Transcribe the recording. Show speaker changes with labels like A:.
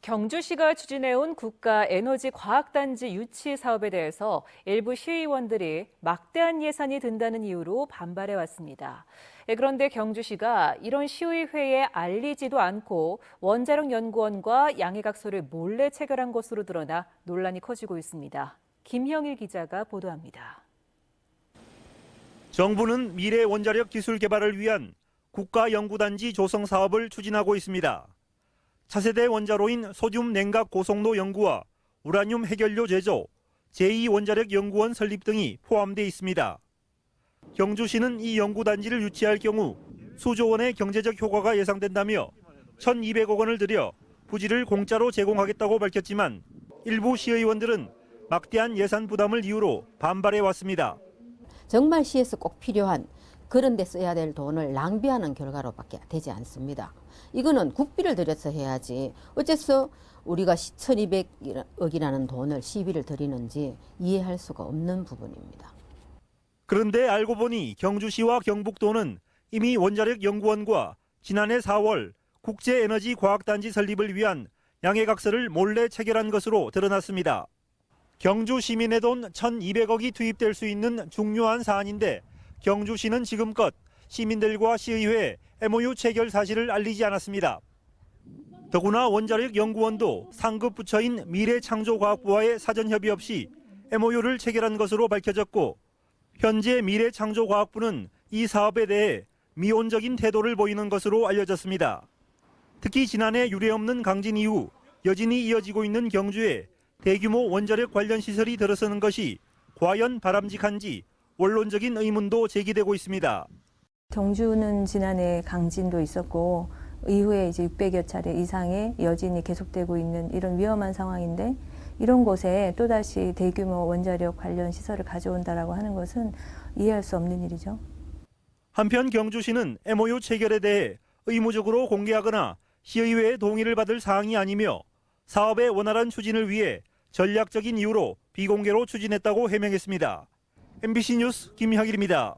A: 경주시가 추진해온 국가에너지과학단지 유치 사업에 대해서 일부 시의원들이 막대한 예산이 든다는 이유로 반발해왔습니다. 그런데 경주시가 이런 시의회에 알리지도 않고 원자력연구원과 양해각서를 몰래 체결한 것으로 드러나 논란이 커지고 있습니다. 김형일 기자가 보도합니다.
B: 정부는 미래 원자력 기술 개발을 위한 국가연구단지 조성 사업을 추진하고 있습니다. 차세대 원자로인 소듐 냉각 고속로 연구와 우라늄 해결료 제조, 제2원자력연구원 설립 등이 포함돼 있습니다. 경주시는 이 연구단지를 유치할 경우 수조 원의 경제적 효과가 예상된다며 1,200억 원을 들여 부지를 공짜로 제공하겠다고 밝혔지만 일부 시의원들은 막대한 예산 부담을 이유로 반발해왔습니다.
C: 정말 시에서 꼭 필요한 그런 데 써야 될 돈을 낭비하는 결과로밖에 되지 않습니다. 이거는 국비를 들여서 해야지 어째서 우리가 1,200억이라는 돈을 시비를 들이는지 이해할 수가 없는 부분입니다.
B: 그런데 알고 보니 경주시와 경북도는 이미 원자력연구원과 지난해 4월 국제에너지과학단지 설립을 위한 양해각서를 몰래 체결한 것으로 드러났습니다. 경주 시민의 돈 1,200억이 투입될 수 있는 중요한 사안인데 경주시는 지금껏 시민들과 시의회에 MOU 체결 사실을 알리지 않았습니다. 더구나 원자력연구원도 상급 부처인 미래창조과학부와의 사전 협의 없이 MOU를 체결한 것으로 밝혀졌고 현재 미래창조과학부는 이 사업에 대해 미온적인 태도를 보이는 것으로 알려졌습니다. 특히 지난해 유례없는 강진 이후 여진이 이어지고 있는 경주에 대규모 원자력 관련 시설이 들어서는 것이 과연 바람직한지 원론적인 의문도 제기되고 있습니다.
D: 경주는 지난해 강진도 있었고 이후에 이제 600여 차례 이상의 여진이 계속되고 있는 이런 위험한 상황인데 이런 곳에 또다시 대규모 원자력 관련 시설을 가져온다라고 하는 것은 이해할 수 없는 일이죠.
B: 한편 경주시는 MOU 체결에 대해 의무적으로 공개하거나 시의회의 동의를 받을 사항이 아니며 사업의 원활한 추진을 위해 전략적인 이유로 비공개로 추진했다고 해명했습니다. MBC 뉴스 김형일입니다.